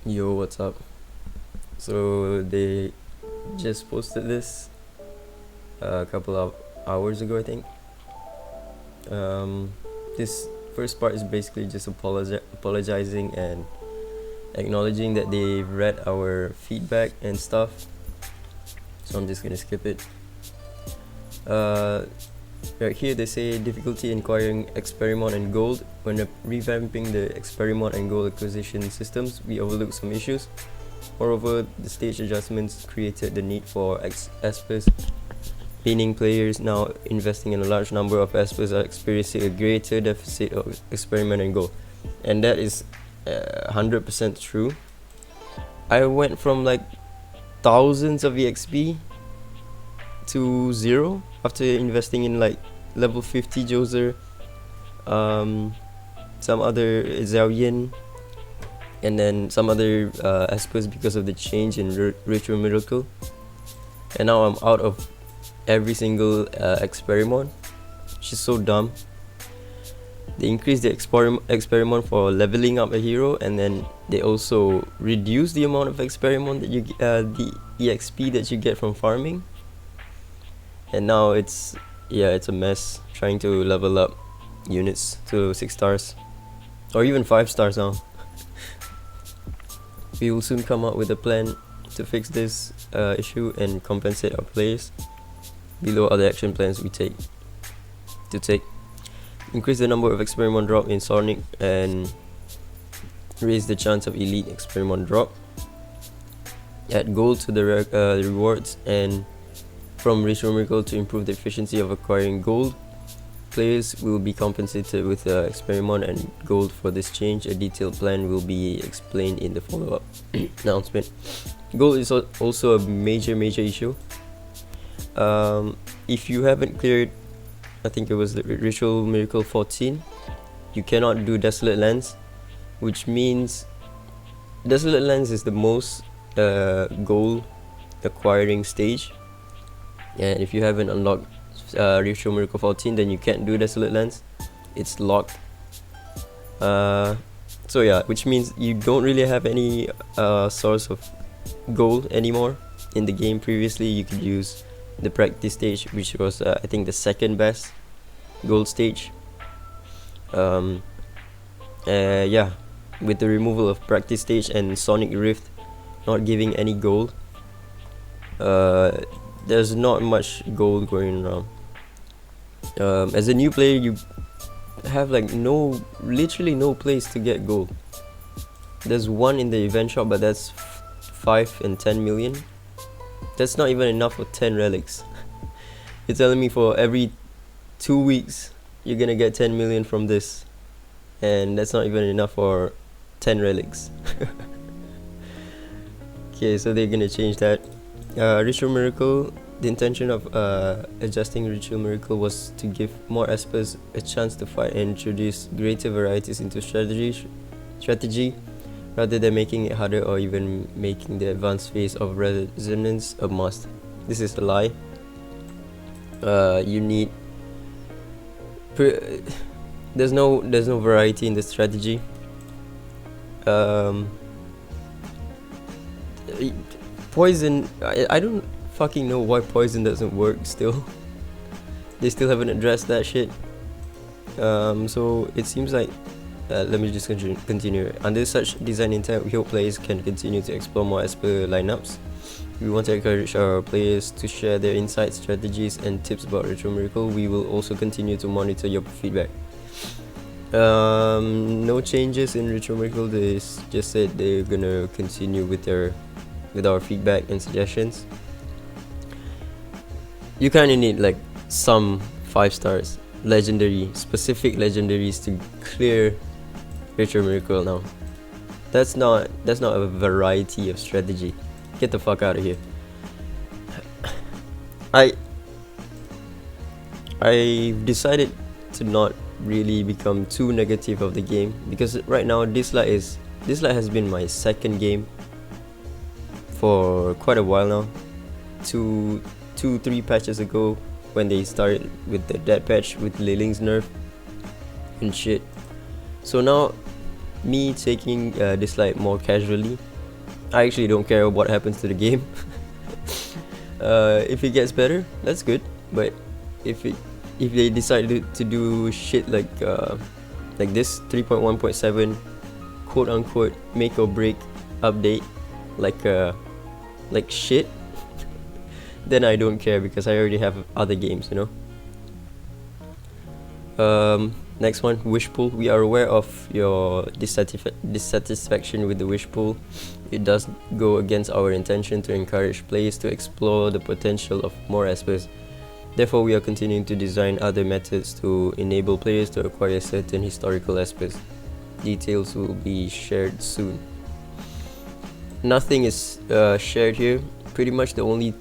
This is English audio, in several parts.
Yo, what's up? So they just posted this a couple of hours ago, I think. Um, this first part is basically just apologizing and acknowledging that they read our feedback and stuff. So I'm just gonna skip it. Uh, right here they say difficulty in acquiring Experiment and Gold. When revamping the Experiment and Gold acquisition systems, we overlooked some issues. Moreover, the stage adjustments created the need for espers, meaning players now investing in a large number of espers are experiencing a greater deficit of Experiment and Gold. And that is 100% true. I went from like thousands of EXP to 0 after investing in like level 50 Joser, some other Zhaoyin, and then some other espers because of the change in Ritual Miracle. And now I'm out of every single experiment, which is so dumb. They increased the experiment for leveling up a hero, and then they also reduce the amount of experiment that you the EXP that you get from farming. And now it's a mess trying to level up units to 6 stars or even 5 stars now. We will soon come up with a plan to fix this issue and compensate our players. Below are the action plans we take. Increase the number of experiment drop in Sonic and raise the chance of elite experiment drop. Add gold to the rewards and from Ritual Miracle to improve the efficiency of acquiring gold. Players will be compensated with experiment and gold for this change. A detailed plan will be explained in the follow-up announcement. Gold is also a major issue. If you haven't cleared, I think it was the Ritual Miracle 14, you cannot do Desolate Lands, which means Desolate Lands is the most gold acquiring stage, and if you haven't unlocked Ritual Miracle 14, then you can't do Desolate Lands. It's locked. So yeah, which means you don't really have any source of gold anymore in the game. Previously you could use the practice stage, which was I think the second best gold stage. Yeah, with the removal of practice stage and Sonic Rift not giving any gold, there's not much gold going around. As a new player, you have like literally no place to get gold. There's one in the event shop, but that's 5 and 10 million. That's not even enough for 10 relics. You're telling me for every 2 weeks you're gonna get 10 million from this, and that's not even enough for 10 relics. Okay, so they're gonna change that. Ritual Miracle, the intention of adjusting Ritual Miracle was to give more espers a chance to fight and introduce greater varieties into strategy rather than making it harder or even making the advanced phase of resonance a must. This is a lie. You need there's no variety in the strategy. Poison, I don't fucking know why poison doesn't work still. They still haven't addressed that shit. So it seems like let me just continue. Under such design intent, we hope players can continue to explore more esper lineups. We want to encourage our players to share their insights, strategies, and tips about Ritual Miracle. We will also continue to monitor your feedback. No changes in Ritual Miracle. They just said they're gonna continue with our feedback and suggestions. You kind of need like some 5 stars, specific legendaries to clear Ritual Miracle now. That's not a variety of strategy. Get the fuck out of here. I decided to not really become too negative of the game, because right now this light has been my second game for quite a while now. 2-3 patches ago, when they started with the dead patch with Liling's nerf and shit. So now me taking this light more casually I actually don't care what happens to the game. If it gets better, that's good. But if they decide to do shit like this 3.1.7 quote unquote make or break update, like shit, then I don't care because I already have other games, you know. Next one, wish pool. We are aware of your dissatisfaction with the wish pool. It does go against our intention to encourage players to explore the potential of more espers. Therefore, we are continuing to design other methods to enable players to acquire certain historical espers. Details will be shared soon. Nothing is shared here. Pretty much the only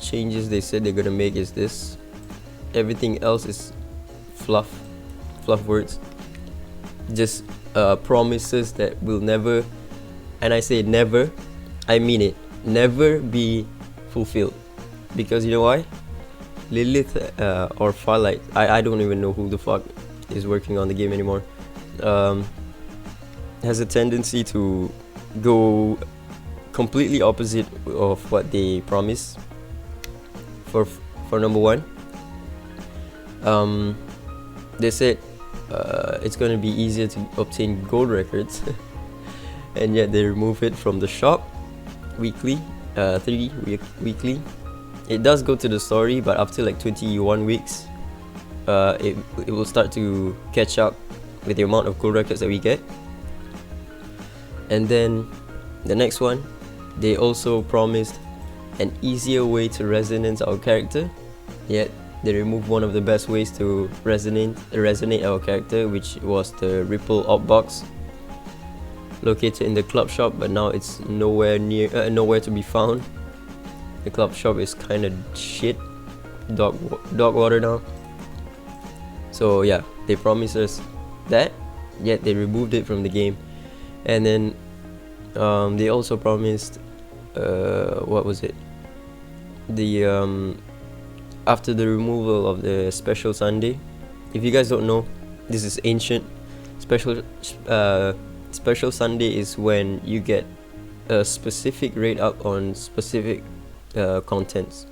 changes they said they're gonna make is this. Everything else is fluff words, just promises that will never, and I say never, I mean it, never be fulfilled. Because you know why? Lilith or Farlight, I don't even know who the fuck is working on the game anymore, has a tendency to go completely opposite of what they promise. For number one, they said it's going to be easier to obtain gold records and yet they remove it from the shop weekly, 3 weekly. It does go to the story, but after like 21 weeks it will start to catch up with the amount of gold records that we get. And then the next one, they also promised an easier way to resonate our character, yet they removed one of the best ways to resonate our character, which was the Ripple Op box located in the club shop, but now it's nowhere to be found. The club shop is kind of shit, dog water now. So yeah, they promised us that, yet they removed it from the game. And then they also promised what was it? After the removal of the Special Sunday, if you guys don't know, this is ancient. Special Sunday is when you get a specific rate up on specific contents.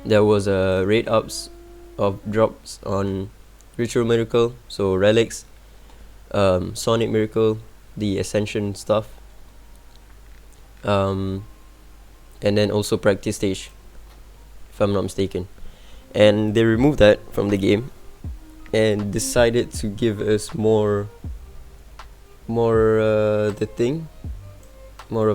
There was rate ups of drops on Ritual Miracle, so relics, Sonic Miracle, the Ascension stuff, and then also Practice Stage, if I'm not mistaken. And they removed that from the game and decided to give us more of this thing, more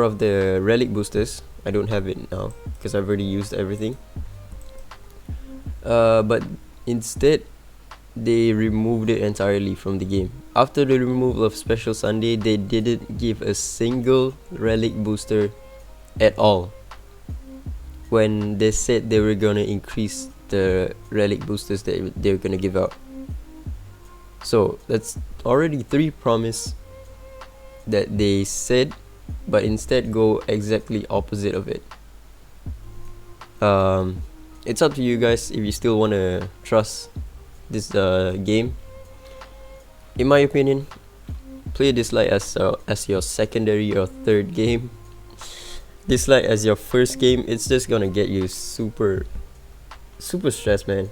of the relic boosters. I don't have it now because I've already used everything, but instead they removed it entirely from the game. After the removal of Special Sunday, they didn't give a single relic booster at all, when they said they were gonna increase the relic boosters that they were gonna give out. So that's already 3 promise that they said, but instead go exactly opposite of it. It's up to you guys if you still want to trust this game. In my opinion, play Dislike as your secondary or third game. Dislike as your first game, it's just gonna get you super stressed, man,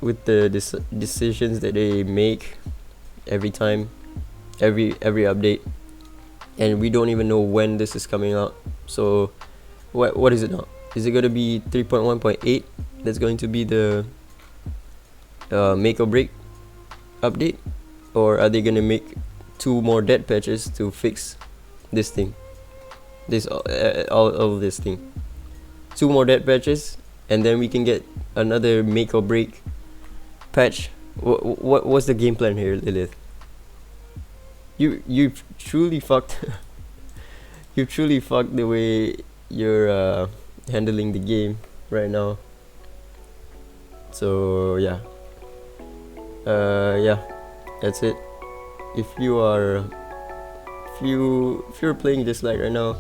with the decisions that they make every time, every update, and we don't even know when this is coming out. So what is it now? Is it gonna be 3.1.8 that's going to be the make or break update, or are they gonna make 2 more dead patches to fix this thing, all of this thing? 2 more dead patches, and then we can get another make or break patch. What's the game plan here, Lilith? You truly fucked you truly fucked the way you're handling the game right now. So yeah, that's it. If you're playing Dislike right now,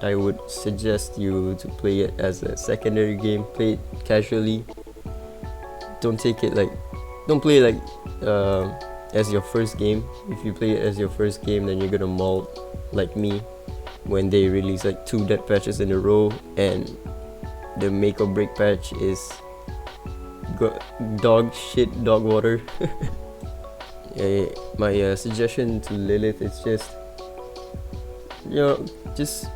I would suggest you to play it as a secondary game. Play it casually. don't take it like, don't play like as your first game. If you play it as your first game, then you're gonna mold like me when they release like 2 dead patches in a row, and the make or break patch is dog shit, dog water. My suggestion to Lilith is just, just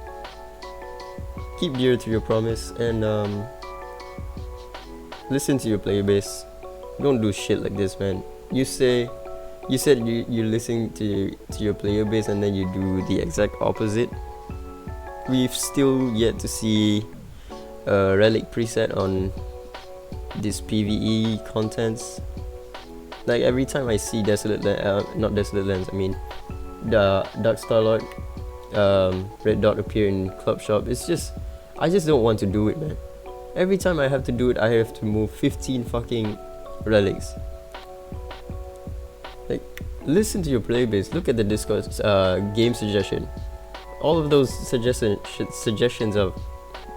keep dear to your promise and listen to your player base. Don't do shit like this, man. You said you're listening to your player base and then you do the exact opposite. We've still yet to see a relic preset on this PvE contents. Like every time I see not Desolate Lands, I mean the Dark Starlord red dot appear in club shop, it's just, I just don't want to do it, man. Every time I have to do it, I have to move 15 fucking relics. Like, listen to your playbase, look at the Discord game suggestion. All of those suggestions are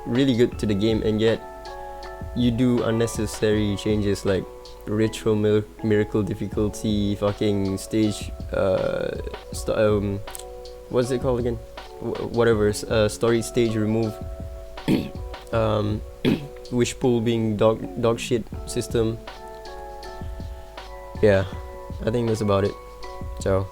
really good to the game, and yet you do unnecessary changes like ritual miracle difficulty, fucking stage what's it called again, whatever, story stage remove, wish pool being dog shit system. Yeah, I think that's about it. Ciao.